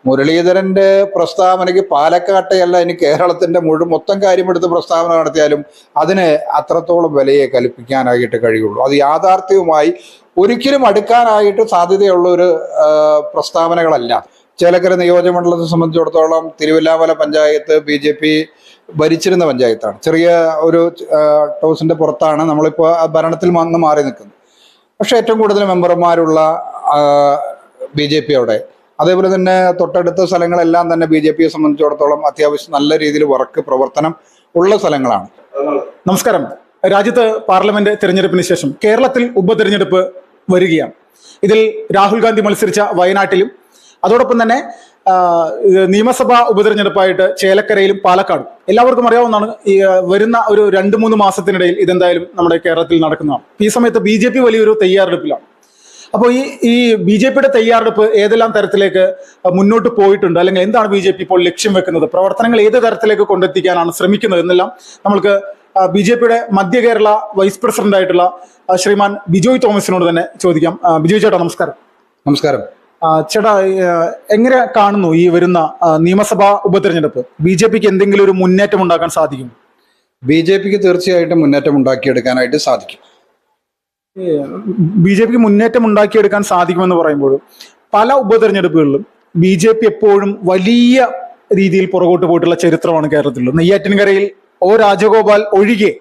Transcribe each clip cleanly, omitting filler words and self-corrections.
മുരളീധരന്റെ പ്രസ്താവനയ്ക്ക് പാലക്കാട്ടെയല്ല ഇനി കേരളത്തിന്റെ മൊത്തം കാര്യമെടുത്ത് പ്രസ്താവന നടത്തിയാലും അതിന് അത്രത്തോളം വിലയെ കൽപ്പിക്കാനായിട്ട് കഴിയുള്ളൂ. അത് യാഥാർത്ഥ്യവുമായി ഒരിക്കലും അടുക്കാനായിട്ട് സാധ്യതയുള്ള ഒരു പ്രസ്താവനകളല്ല. ചേലക്കര നിയോജകമണ്ഡലത്തെ സംബന്ധിച്ചിടത്തോളം തിരുവല്ലാമല പഞ്ചായത്ത് BJP ഭരിച്ചിരുന്ന പഞ്ചായത്താണ്. ചെറിയ ഒരു ടോസിന്റെ പുറത്താണ് നമ്മളിപ്പോൾ ഭരണത്തിൽ വന്ന് മാറി നിൽക്കുന്നത്. പക്ഷെ ഏറ്റവും കൂടുതൽ മെമ്പർമാരുള്ള BJP അവിടെ. അതേപോലെ തന്നെ തൊട്ടടുത്ത സ്ഥലങ്ങളെല്ലാം തന്നെ BJPയെ സംബന്ധിച്ചിടത്തോളം അത്യാവശ്യം നല്ല രീതിയിൽ പ്രവർത്തനം ഉള്ള സ്ഥലങ്ങളാണ്. നമസ്കാരം. രാജ്യത്ത് പാർലമെന്റ് തിരഞ്ഞെടുപ്പിന് ശേഷം കേരളത്തിൽ ഉപതെരഞ്ഞെടുപ്പ് വരികയാണ്. ഇതിൽ രാഹുൽ ഗാന്ധി മത്സരിച്ച വയനാട്ടിലും അതോടൊപ്പം തന്നെ നിയമസഭാ ഉപതെരഞ്ഞെടുപ്പായിട്ട് ചേലക്കരയിലും പാലക്കാടും എല്ലാവർക്കും അറിയാവുന്നതാണ്. ഈ വരുന്ന ഒരു 2-3 മാസത്തിനിടയിൽ ഇതെന്തായാലും നമ്മുടെ കേരളത്തിൽ നടക്കുന്നതാണ്. ഈ സമയത്ത് BJP വലിയൊരു തയ്യാറെടുപ്പിലാണ്. അപ്പോൾ ഈ BJPയുടെ തയ്യാറെടുപ്പ് ഏതെല്ലാം തരത്തിലേക്ക് മുന്നോട്ട് പോയിട്ടുണ്ട്, അല്ലെങ്കിൽ എന്താണ് BJP ഇപ്പോൾ ലക്ഷ്യം വെക്കുന്നത്, പ്രവർത്തനങ്ങൾ ഏത് തരത്തിലേക്ക് കൊണ്ടെത്തിക്കാനാണ് ശ്രമിക്കുന്നത് എന്നെല്ലാം നമ്മൾക്ക് BJPയുടെ മധ്യ കേരള വൈസ് പ്രസിഡന്റ് ആയിട്ടുള്ള ശ്രീമാൻ ബിജോയ് തോമസിനോട് തന്നെ ചോദിക്കാം. ബിജോയ് ചേട്ടാ നമസ്കാരം. നമസ്കാരം ചേട്ടാ, എങ്ങനെ കാണുന്നു ഈ വരുന്ന നിയമസഭാ ഉപതെരഞ്ഞെടുപ്പ്? BJPക്ക് എന്തെങ്കിലും ഒരു മുന്നേറ്റം ഉണ്ടാക്കാൻ സാധിക്കും? BJPക്ക് തീർച്ചയായിട്ടും മുന്നേറ്റം ഉണ്ടാക്കിയെടുക്കാനായിട്ട് സാധിക്കും. BJPക്ക് മുന്നേറ്റം ഉണ്ടാക്കിയെടുക്കാൻ സാധിക്കുമെന്ന് പറയുമ്പോൾ പല ഉപതെരഞ്ഞെടുപ്പുകളിലും BJP എപ്പോഴും വലിയ രീതിയിൽ പുറകോട്ട് പോയിട്ടുള്ള ചരിത്രമാണ് കേരളത്തിലുള്ളത്. നെയ്യാറ്റിൻകരയിൽ രാജഗോപാൽ ഒഴികെ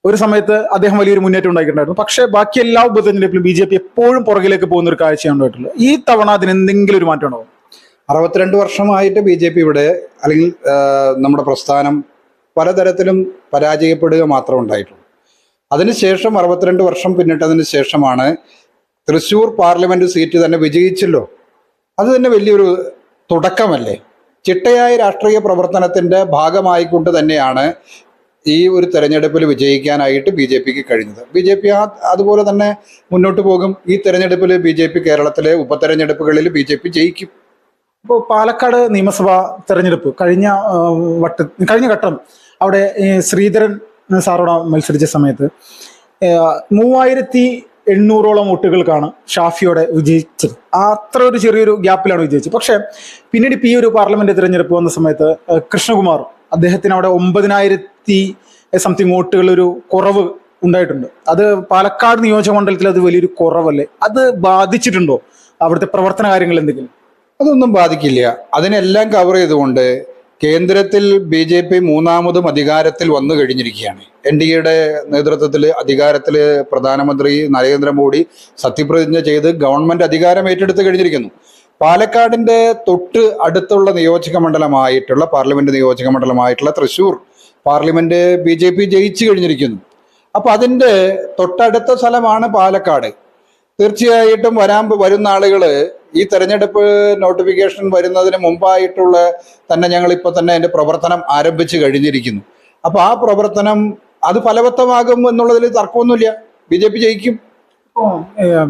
ഒരു സമയത്ത് അദ്ദേഹം വലിയൊരു മുന്നേറ്റം ഉണ്ടാക്കിയിട്ടുണ്ടായിരുന്നു. പക്ഷെ ബാക്കി എല്ലാ ഉപതെരഞ്ഞെടുപ്പിലും BJP എപ്പോഴും പുറകിലേക്ക് പോകുന്ന ഒരു കാഴ്ചയാണ് ഉണ്ടായിട്ടുള്ളത്. ഈ തവണ അതിന് എന്തെങ്കിലും ഒരു മാറ്റം ഉണ്ടാവും? 62 വർഷമായിട്ട് BJP ഇവിടെ, അല്ലെങ്കിൽ നമ്മുടെ പ്രസ്ഥാനം പലതരത്തിലും പരാജയപ്പെടുക മാത്രം ഉണ്ടായിട്ടുള്ളൂ. അതിനുശേഷം 62 വർഷം പിന്നിട്ടതിന് ശേഷമാണ് തൃശ്ശൂർ പാർലമെന്റ് സീറ്റ് തന്നെ വിജയിച്ചല്ലോ. അത് തന്നെ വലിയൊരു തുടക്കമല്ലേ? ചിട്ടയായ രാഷ്ട്രീയ പ്രവർത്തനത്തിന്റെ ഭാഗമായിക്കൊണ്ട് തന്നെയാണ് ഈ ഒരു തെരഞ്ഞെടുപ്പിൽ വിജയിക്കാനായിട്ട് BJPക്ക് കഴിഞ്ഞത്. BJP അതുപോലെ തന്നെ മുന്നോട്ട് പോകും. ഈ തെരഞ്ഞെടുപ്പിൽ BJP കേരളത്തിലെ ഉപതെരഞ്ഞെടുപ്പുകളിൽ BJP ജയിക്കും. ഇപ്പോൾ പാലക്കാട് നിയമസഭാ തെരഞ്ഞെടുപ്പ് കഴിഞ്ഞ ഘട്ടം അവിടെ ശ്രീധരൻ സാറോട് മത്സരിച്ച സമയത്ത് 3800ഓളം വോട്ടുകൾക്കാണ് ഷാഫിയോടെ വിജയിച്ചത്. അത്ര ഒരു ചെറിയൊരു ഗ്യാപ്പിലാണ് വിജയിച്ചത്. പക്ഷെ പിന്നീട് ഇപ്പോൾ ഈ ഒരു പാർലമെന്റ് തിരഞ്ഞെടുപ്പ് വന്ന സമയത്ത് കൃഷ്ണകുമാർ അദ്ദേഹത്തിന് അവിടെ 9000 സംതിങ് വോട്ടുകൾ ഒരു കുറവ് ഉണ്ടായിട്ടുണ്ട്. അത് പാലക്കാട് നിയോജക മണ്ഡലത്തിൽ അത് വലിയൊരു കുറവല്ലേ? അത് ബാധിച്ചിട്ടുണ്ടോ അവിടുത്തെ പ്രവർത്തന കാര്യങ്ങൾ എന്തെങ്കിലും? അതൊന്നും ബാധിക്കില്ല. അതിനെല്ലാം കവർ ചെയ്തുകൊണ്ട് കേന്ദ്രത്തിൽ BJP 3ാമതും അധികാരത്തിൽ വന്നു കഴിഞ്ഞിരിക്കുകയാണ്. NDAയുടെ നേതൃത്വത്തിൽ അധികാരത്തിൽ പ്രധാനമന്ത്രി നരേന്ദ്രമോദി സത്യപ്രതിജ്ഞ ചെയ്ത് ഗവൺമെന്റ് അധികാരം ഏറ്റെടുത്ത് കഴിഞ്ഞിരിക്കുന്നു. പാലക്കാടിന്റെ തൊട്ട് അടുത്തുള്ള പാർലമെന്റ് നിയോജക മണ്ഡലമായിട്ടുള്ള തൃശ്ശൂർ പാർലമെന്റ് BJP ജയിച്ചു കഴിഞ്ഞിരിക്കുന്നു. അപ്പൊ അതിന്റെ തൊട്ടടുത്ത സ്ഥലമാണ് പാലക്കാട്. തീർച്ചയായിട്ടും വരുന്ന ആളുകള് ഈ തെരഞ്ഞെടുപ്പ് നോട്ടിഫിക്കേഷൻ വരുന്നതിന് മുമ്പായിട്ടുള്ള തന്നെ ഞങ്ങളിപ്പോൾ തന്നെ അതിന്റെ പ്രവർത്തനം ആരംഭിച്ചു കഴിഞ്ഞിരിക്കുന്നു. അപ്പൊ ആ പ്രവർത്തനം അത് ഫലവത്തമാകും എന്നുള്ളതിൽ തർക്കമൊന്നുമില്ല. BJP ജയിക്കും.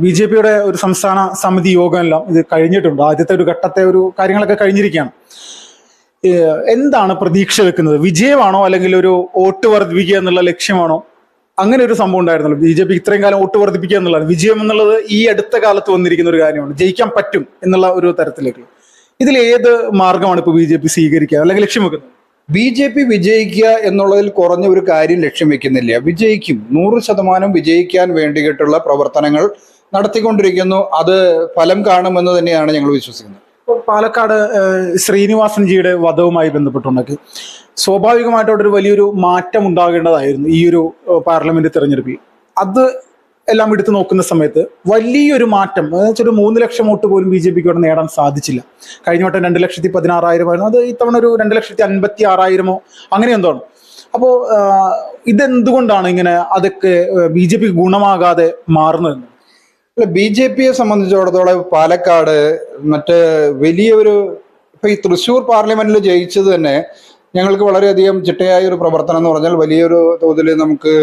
BJPയുടെ ഒരു സംസ്ഥാന സമിതി യോഗമെല്ലാം ഇത് കഴിഞ്ഞിട്ടുണ്ട്. ആദ്യത്തെ ഒരു ഘട്ടത്തെ ഒരു കാര്യങ്ങളൊക്കെ കഴിഞ്ഞിരിക്കുകയാണ്. എന്താണ് പ്രതീക്ഷ വെക്കുന്നത്? വിജയമാണോ അല്ലെങ്കിൽ ഒരു വോട്ട് വർദ്ധിപ്പിക്കുക എന്നുള്ള ലക്ഷ്യമാണോ? അങ്ങനെ ഒരു സംഭവം ഉണ്ടായിരുന്നല്ലോ. BJP ഇത്രയും കാലം വോട്ട് വർദ്ധിപ്പിക്കുക എന്നുള്ളതാണ്. വിജയം എന്നുള്ളത് ഈ അടുത്ത കാലത്ത് വന്നിരിക്കുന്ന ഒരു കാര്യമാണ്. ജയിക്കാൻ പറ്റും എന്നുള്ള ഒരു തരത്തിലേക്ക്. ഇതിൽ ഏത് മാർഗമാണ് ഇപ്പോൾ BJP സ്വീകരിക്കുക അല്ലെങ്കിൽ ലക്ഷ്യം വെക്കുന്നത്? BJP വിജയിക്കുക എന്നുള്ളതിൽ കുറഞ്ഞ ഒരു കാര്യം ലക്ഷ്യം വെക്കുന്നില്ല. വിജയിക്കും. 100% വിജയിക്കാൻ വേണ്ടിയിട്ടുള്ള പ്രവർത്തനങ്ങൾ നടത്തിക്കൊണ്ടിരിക്കുന്നു. അത് ഫലം കാണുമെന്ന് തന്നെയാണ് ഞങ്ങൾ വിശ്വസിക്കുന്നത്. പാലക്കാട് ശ്രീനിവാസൻജിയുടെ വധവുമായി ബന്ധപ്പെട്ടുണ്ടെങ്കിൽ സ്വാഭാവികമായിട്ടൊരു വലിയൊരു മാറ്റം ഉണ്ടാകേണ്ടതായിരുന്നു ഈ ഒരു പാർലമെന്റ് തെരഞ്ഞെടുപ്പിൽ. അത് എല്ലാം എടുത്ു നോക്കുന്ന സമയത്ത് വലിയൊരു മാറ്റം, ഒരു 3 ലക്ഷം വോട്ട് പോലും BJPക്ക് അവിടെ നേടാൻ സാധിച്ചില്ല. കഴിഞ്ഞ വട്ടം 2,16,000 അത് ഇത്തവണ ഒരു 2,56,000 അങ്ങനെ എന്തോണ്. അപ്പോൾ ഇതെന്തുകൊണ്ടാണ് ഇങ്ങനെ അതൊക്കെ BJPക്ക് ഗുണമാകാതെ മാറുന്നത്? BJPയെ സംബന്ധിച്ചിടത്തോളം പാലക്കാട് വലിയൊരു ഇപ്പൊ ഈ തൃശ്ശൂർ പാർലമെന്റിൽ ജയിച്ചത് തന്നെ ഞങ്ങൾക്ക് വളരെയധികം ചിട്ടയായ ഒരു പ്രവർത്തനം എന്ന് പറഞ്ഞാൽ വലിയൊരു തോതിൽ നമുക്ക്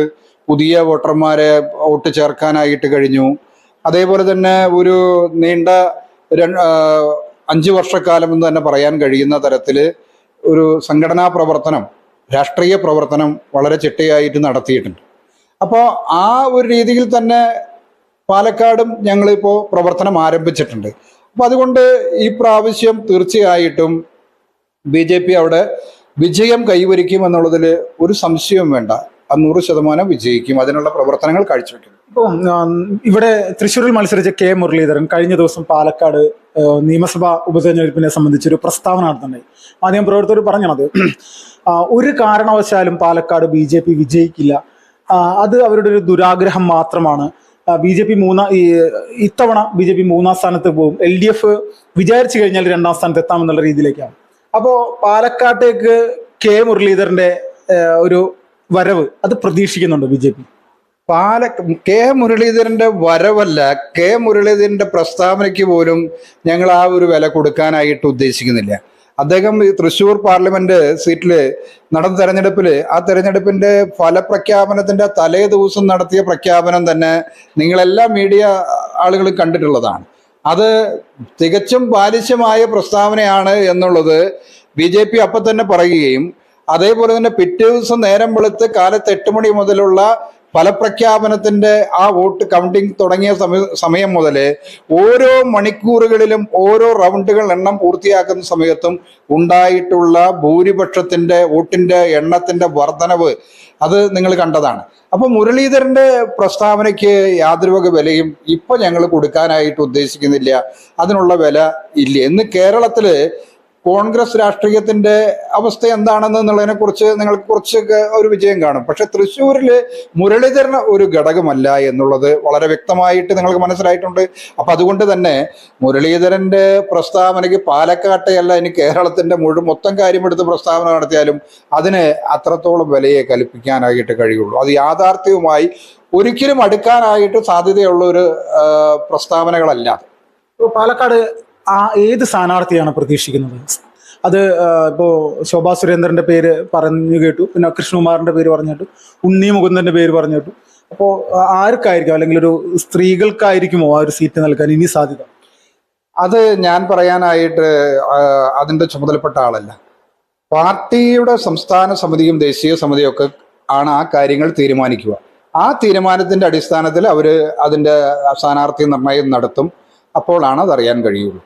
പുതിയ വോട്ടർമാരെ വോട്ട് ചേർക്കാനായിട്ട് കഴിഞ്ഞു. അതേപോലെ തന്നെ ഒരു നീണ്ട 5 വർഷക്കാലം എന്ന് തന്നെ പറയാൻ കഴിയുന്ന തരത്തിൽ ഒരു സംഘടനാ പ്രവർത്തനം, രാഷ്ട്രീയ പ്രവർത്തനം വളരെ ചിട്ടയായിട്ട് നടത്തിയിട്ടുണ്ട്. അപ്പോൾ ആ ഒരു രീതിയിൽ തന്നെ പാലക്കാടും ഞങ്ങളിപ്പോൾ പ്രവർത്തനം ആരംഭിച്ചിട്ടുണ്ട്. അപ്പം അതുകൊണ്ട് ഈ പ്രാവശ്യം തീർച്ചയായിട്ടും BJP അവിടെ വിജയം കൈവരിക്കും എന്നുള്ളതിൽ ഒരു സംശയവും വേണ്ട. അത് 100% വിജയിക്കും. അതിനുള്ള പ്രവർത്തനങ്ങൾ കാഴ്ചവെക്കും. ഇപ്പം ഇവിടെ തൃശ്ശൂരിൽ മത്സരിച്ച കെ മുരളീധരൻ കഴിഞ്ഞ ദിവസം പാലക്കാട് നിയമസഭാ ഉപതെരഞ്ഞെടുപ്പിനെ സംബന്ധിച്ചൊരു പ്രസ്താവന നടത്തുന്നുണ്ടായി. മാധ്യമപ്രവർത്തകർ പറഞ്ഞത് ഒരു കാരണവശാലും പാലക്കാട് BJP വിജയിക്കില്ല, അത് അവരുടെ ഒരു ദുരാഗ്രഹം മാത്രമാണ്. ഇത്തവണ BJP 3-ാം സ്ഥാനത്ത് പോകും, LDF വിചാരിച്ചു കഴിഞ്ഞാൽ 2-ാം സ്ഥാനത്ത് എത്താമെന്നുള്ള രീതിയിലേക്കാണ്. അപ്പോൾ പാലക്കാട്ടേക്ക് കെ മുരളീധരന്റെ ഒരു വരവ് അത് പ്രതീക്ഷിക്കുന്നുണ്ട് BJP? കെ മുരളീധരന്റെ വരവല്ല, കെ മുരളീധരന്റെ പ്രസ്താവനയ്ക്ക് പോലും ഞങ്ങൾ ആ ഒരു വില കൊടുക്കാനായിട്ട് ഉദ്ദേശിക്കുന്നില്ല. അദ്ദേഹം ഈ തൃശ്ശൂർ പാർലമെന്റ് സീറ്റിൽ നടന്ന തെരഞ്ഞെടുപ്പിൽ ആ തെരഞ്ഞെടുപ്പിന്റെ ഫലപ്രഖ്യാപനത്തിന്റെ തലേ ദിവസം നടത്തിയ പ്രഖ്യാപനം തന്നെ നിങ്ങളെല്ലാ മീഡിയ ആളുകളും കണ്ടിട്ടുള്ളതാണ്. അത് തികച്ചും ബാലിശമായ പ്രസ്താവനയാണ് എന്നുള്ളത് BJP അപ്പം തന്നെ പറയുകയും അതേപോലെ തന്നെ പിറ്റേ ദിവസം നേരം വെളുത്ത് കാലത്ത് 8 മണി മുതലുള്ള ഫലപ്രഖ്യാപനത്തിന്റെ ആ വോട്ട് കൗണ്ടിങ് തുടങ്ങിയ സമയം മുതൽ ഓരോ മണിക്കൂറുകളിലും ഓരോ റൗണ്ടുകൾ എണ്ണം പൂർത്തിയാക്കുന്ന സമയത്തും ഉണ്ടായിട്ടുള്ള ഭൂരിപക്ഷത്തിന്റെ വോട്ടിന്റെ എണ്ണത്തിന്റെ വർധനവ് അത് നിങ്ങൾ കണ്ടതാണ്. അപ്പൊ മുരളീധരന്റെ പ്രസ്താവനയ്ക്ക് യാതൊരു വക വിലയും ഇപ്പൊ ഞങ്ങൾ കൊടുക്കാനായിട്ട് ഉദ്ദേശിക്കുന്നില്ല. അതിനുള്ള വില ഇല്ല. ഇന്ന് കേരളത്തില് കോൺഗ്രസ് രാഷ്ട്രീയത്തിന്റെ അവസ്ഥ എന്താണെന്നുള്ളതിനെ കുറിച്ച് നിങ്ങൾക്ക് കുറച്ചൊക്കെ ഒരു വിജയം കാണും. പക്ഷെ തൃശ്ശൂരിൽ മുരളീധരൻ ഒരു ഘടകമല്ല എന്നുള്ളത് വളരെ വ്യക്തമായിട്ട് നിങ്ങൾക്ക് മനസ്സിലായിട്ടുണ്ട്. അപ്പൊ അതുകൊണ്ട് തന്നെ മുരളീധരന്റെ പ്രസ്താവനയ്ക്ക് പാലക്കാട്ടെയല്ല ഇനി കേരളത്തിന്റെ മൊത്തം കാര്യമെടുത്ത് പ്രസ്താവന നടത്തിയാലും അതിന് അത്രത്തോളം വിലയെ കൽപ്പിക്കാനായിട്ട് കഴിയുള്ളൂ. അത് യാഥാർത്ഥ്യവുമായി ഒരിക്കലും അടുക്കാനായിട്ട് സാധ്യതയുള്ള ഒരു പ്രസ്താവനകളല്ല. പാലക്കാട് ഏത് സ്ഥാനാർത്ഥിയാണ് പ്രതീക്ഷിക്കുന്നത്? അത് ഇപ്പോൾ ശോഭാ സുരേന്ദ്രന്റെ പേര് പറഞ്ഞു കേട്ടു, പിന്നെ കൃഷ്ണകുമാറിന്റെ പേര് പറഞ്ഞു കേട്ടു, ഉണ്ണി മുകുന്ദന്റെ പേര് പറഞ്ഞു കേട്ടു. അപ്പോൾ ആർക്കായിരിക്കും, അല്ലെങ്കിൽ ഒരു സ്ത്രീകൾക്കായിരിക്കുമോ ആ ഒരു സീറ്റ് നൽകാൻ ഇനി സാധ്യത? അത് ഞാൻ പറയാനായിട്ട് അതിന്റെ ചുമതലപ്പെട്ട ആളല്ല. പാർട്ടിയുടെ സംസ്ഥാന സമിതിയും ദേശീയ സമിതിയും ഒക്കെ ആണ് ആ കാര്യങ്ങൾ തീരുമാനിക്കുക. ആ തീരുമാനത്തിന്റെ അടിസ്ഥാനത്തിൽ അവർ അതിന്റെ സ്ഥാനാർത്ഥി നിർണയം നടത്തും. അപ്പോഴാണ് അതറിയാൻ കഴിയുള്ളൂ.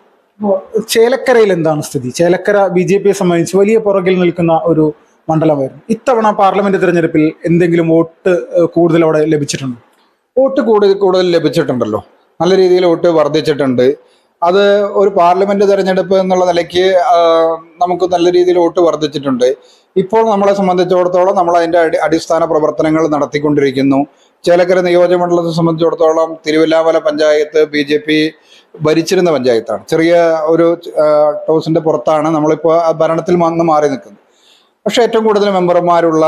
ചേലക്കരയിൽ എന്താണ് സ്ഥിതി? ചേലക്കര BJPയെ സംബന്ധിച്ച് വലിയ പുറകിൽ നിൽക്കുന്ന ഒരു മണ്ഡലമായിരുന്നു. ഇത്തവണ പാർലമെന്റ് തിരഞ്ഞെടുപ്പിൽ എന്തെങ്കിലും വോട്ട് കൂടുതൽ അവിടെ ലഭിച്ചിട്ടുണ്ടോ? വോട്ട് കൂടുതൽ ലഭിച്ചിട്ടുണ്ടല്ലോ. നല്ല രീതിയിൽ വോട്ട് വർദ്ധിച്ചിട്ടുണ്ട്. അത് ഒരു പാർലമെന്റ് തെരഞ്ഞെടുപ്പ് എന്നുള്ള നിലയ്ക്ക് നമുക്ക് നല്ല രീതിയിൽ വോട്ട് വർദ്ധിച്ചിട്ടുണ്ട്. ഇപ്പോൾ നമ്മളെ സംബന്ധിച്ചിടത്തോളം നമ്മൾ അതിൻ്റെ അടിസ്ഥാന പ്രവർത്തനങ്ങൾ നടത്തിക്കൊണ്ടിരിക്കുന്നു. ചേലക്കര നിയോജകമണ്ഡലത്തെ സംബന്ധിച്ചിടത്തോളം തിരുവല്ലാമല പഞ്ചായത്ത് BJP ഭരിച്ചിരുന്ന പഞ്ചായത്താണ്. ചെറിയ ഒരു ടോസിന്റെ പുറത്താണ് നമ്മളിപ്പോൾ ഭരണത്തിൽ വന്ന് മാറി നിൽക്കുന്നത്. പക്ഷെ ഏറ്റവും കൂടുതൽ മെമ്പർമാരുള്ള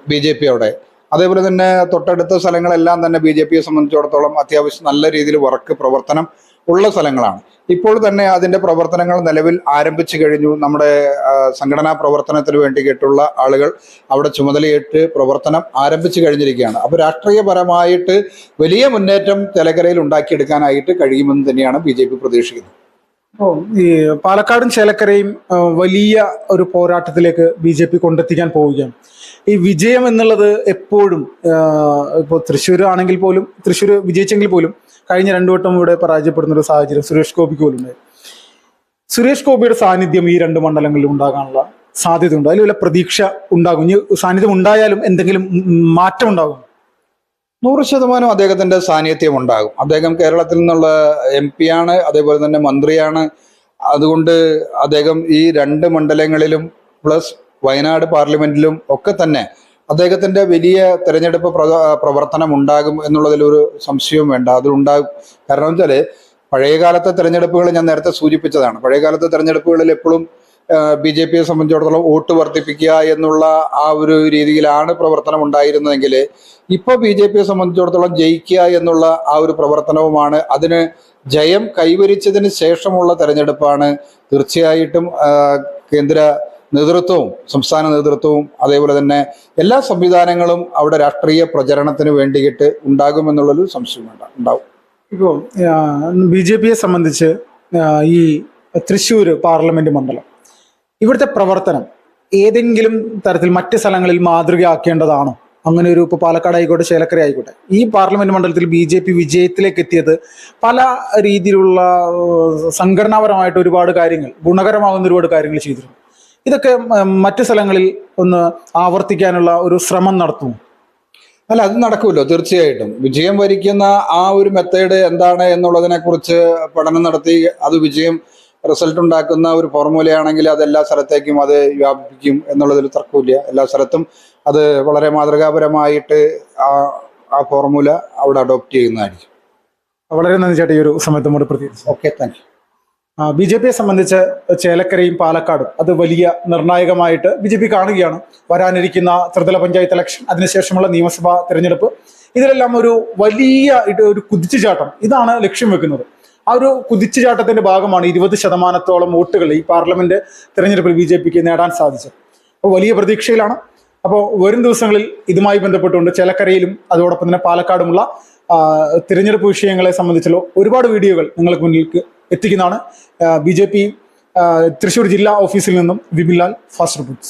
BJP അവിടെ. അതേപോലെ തന്നെ തൊട്ടടുത്ത സ്ഥലങ്ങളെല്ലാം തന്നെ BJPയെ സംബന്ധിച്ചിടത്തോളം അത്യാവശ്യം നല്ല രീതിയിൽ പ്രവർത്തനം ഉള്ള സ്ഥലങ്ങളാണ്. ഇപ്പോൾ തന്നെ അതിൻ്റെ പ്രവർത്തനങ്ങൾ നിലവിൽ ആരംഭിച്ചു കഴിഞ്ഞു. നമ്മുടെ സംഘടനാ പ്രവർത്തനത്തിന് വേണ്ടിയിട്ടുള്ള ആളുകൾ അവിടെ ചുമതലയേറ്റ് പ്രവർത്തനം ആരംഭിച്ചു കഴിഞ്ഞിരിക്കുകയാണ്. അപ്പോൾ രാഷ്ട്രീയപരമായിട്ട് വലിയ മുന്നേറ്റം ചേലക്കരയിൽ ഉണ്ടാക്കിയെടുക്കാനായിട്ട് കഴിയുമെന്ന് തന്നെയാണ് BJP പ്രതീക്ഷിക്കുന്നത്. ഈ പാലക്കാടും ചേലക്കരയും വലിയ ഒരു പോരാട്ടത്തിലേക്ക് BJP കൊണ്ടെത്തിക്കാൻ പോവുകയാണ്. ഈ വിജയം എന്നുള്ളത് എപ്പോഴും ഇപ്പോൾ തൃശ്ശൂർ ആണെങ്കിൽ പോലും, തൃശ്ശൂർ വിജയിച്ചെങ്കിൽ പോലും കഴിഞ്ഞ 2 വട്ടം ഇവിടെ പരാജയപ്പെടുന്ന ഒരു സാഹചര്യം സുരേഷ് ഗോപിക്ക് പോലും ഉണ്ടായി. സുരേഷ് ഗോപിയുടെ സാന്നിധ്യം ഈ 2 മണ്ഡലങ്ങളിലും ഉണ്ടാകാനുള്ള സാധ്യതയുണ്ട്. അതിൽ വല്ല പ്രതീക്ഷ ഉണ്ടാകും? ഇനി സാന്നിധ്യം ഉണ്ടായാലും എന്തെങ്കിലും മാറ്റം ഉണ്ടാകും? 100% അദ്ദേഹത്തിന്റെ സാന്നിധ്യം ഉണ്ടാകും. അദ്ദേഹം കേരളത്തിൽ നിന്നുള്ള MP ആണ്, അതേപോലെ തന്നെ മന്ത്രിയാണ്. അതുകൊണ്ട് അദ്ദേഹം ഈ 2 മണ്ഡലങ്ങളിലും പ്ലസ് വയനാട് പാർലമെന്റിലും ഒക്കെ തന്നെ അദ്ദേഹത്തിന്റെ വലിയ തെരഞ്ഞെടുപ്പ് പ്രവർത്തനം ഉണ്ടാകും എന്നുള്ളതിലൊരു സംശയവും വേണ്ട. അതുണ്ടാകും. കാരണം വെച്ചാൽ പഴയകാലത്തെ തെരഞ്ഞെടുപ്പുകൾ ഞാൻ നേരത്തെ സൂചിപ്പിച്ചതാണ്. പഴയകാലത്തെ തെരഞ്ഞെടുപ്പുകളിൽ എപ്പോഴും BJPയെ സംബന്ധിച്ചിടത്തോളം വോട്ട് വർദ്ധിപ്പിക്കുക എന്നുള്ള ആ ഒരു രീതിയിലാണ് പ്രവർത്തനം ഉണ്ടായിരുന്നതെങ്കിൽ ഇപ്പോൾ BJPയെ സംബന്ധിച്ചിടത്തോളം ജയിക്കുക എന്നുള്ള ആ ഒരു പ്രവർത്തനവുമാണ്. അതിന് ജയം കൈവരിച്ചതിന് ശേഷമുള്ള തെരഞ്ഞെടുപ്പാണ്. തീർച്ചയായിട്ടും കേന്ദ്ര നേതൃത്വവും സംസ്ഥാന നേതൃത്വവും അതേപോലെ തന്നെ എല്ലാ സംവിധാനങ്ങളും അവിടെ രാഷ്ട്രീയ പ്രചരണത്തിന് വേണ്ടിയിട്ട് ഉണ്ടാകുമെന്നുള്ളൊരു സംശയം ഉണ്ടാവും. ഇപ്പോൾ BJPയെ സംബന്ധിച്ച് ഈ തൃശ്ശൂർ പാർലമെന്റ് മണ്ഡലം, ഇവിടുത്തെ പ്രവർത്തനം ഏതെങ്കിലും തരത്തിൽ മറ്റ് സ്ഥലങ്ങളിൽ മാതൃകയാക്കേണ്ടതാണോ? അങ്ങനെ ഒരു ഇപ്പോൾ പാലക്കാട് ആയിക്കോട്ടെ ചേലക്കര ആയിക്കോട്ടെ ഈ പാർലമെന്റ് മണ്ഡലത്തിൽ BJP വിജയത്തിലേക്ക് എത്തിയത് പല രീതിയിലുള്ള സംഘടനാപരമായിട്ട് ഒരുപാട് കാര്യങ്ങൾ, ഗുണകരമാകുന്ന ഒരുപാട് കാര്യങ്ങൾ ചെയ്തിരുന്നു. ഇതൊക്കെ മറ്റു സ്ഥലങ്ങളിൽ ഒന്ന് ആവർത്തിക്കാനുള്ള ഒരു ശ്രമം നടത്തും. അല്ല, അത് നടക്കുമല്ലോ തീർച്ചയായിട്ടും. വിജയം വരിക്കുന്ന ആ ഒരു മെത്തേഡ് എന്താണ് എന്നുള്ളതിനെ കുറിച്ച് പഠനം നടത്തി അത് വിജയം റിസൾട്ട് ഉണ്ടാക്കുന്ന ഒരു ഫോർമുലയാണെങ്കിൽ അത് എല്ലാ സ്ഥലത്തേക്കും അത് വ്യാപിപ്പിക്കും എന്നുള്ളതിൽ തർക്കമില്ല. എല്ലാ സ്ഥലത്തും അത് വളരെ മാതൃകാപരമായിട്ട് ആ ഫോർമുല അവിടെ അഡോപ്റ്റ് ചെയ്യുന്നതായിരിക്കും. വളരെ നന്ദി ചേട്ടാ ഈ ഒരു സമയത്ത് നമ്മോട് പ്രതികരിച്ചു. Okay, thank you. BJPയെ സംബന്ധിച്ച് ചേലക്കരയും പാലക്കാടും അത് വലിയ നിർണായകമായിട്ട് BJP കാണുകയാണ്. വരാനിരിക്കുന്ന ത്രിതല പഞ്ചായത്ത് ഇലക്ഷൻ, അതിനുശേഷമുള്ള നിയമസഭാ തിരഞ്ഞെടുപ്പ്, ഇതിലെല്ലാം ഒരു വലിയ ഒരു കുതിച്ചുചാട്ടം ഇതാണ് ലക്ഷ്യം വെക്കുന്നത്. ആ ഒരു കുതിച്ചുചാട്ടത്തിന്റെ ഭാഗമാണ് 20% വോട്ടുകൾ ഈ പാർലമെന്റ് തിരഞ്ഞെടുപ്പിൽ BJPക്ക് നേടാൻ സാധിച്ചത്. അപ്പോൾ വലിയ പ്രതീക്ഷയിലാണ്. അപ്പോൾ വരും ദിവസങ്ങളിൽ ഇതുമായി ബന്ധപ്പെട്ടുകൊണ്ട് ചേലക്കരയിലും അതോടൊപ്പം തന്നെ പാലക്കാടുമുള്ള തിരഞ്ഞെടുപ്പ് വിഷയങ്ങളെ സംബന്ധിച്ചുള്ള ഒരുപാട് വീഡിയോകൾ നിങ്ങൾക്ക് മുന്നിലേക്ക് എത്തിക്കുന്നതാണ്. BJP തൃശ്ശൂർ ജില്ലാ ഓഫീസിൽ നിന്നും വിപിൻ ലാൽ, ഫാസ്റ്റ് റിപ്പോർട്ട്സ്.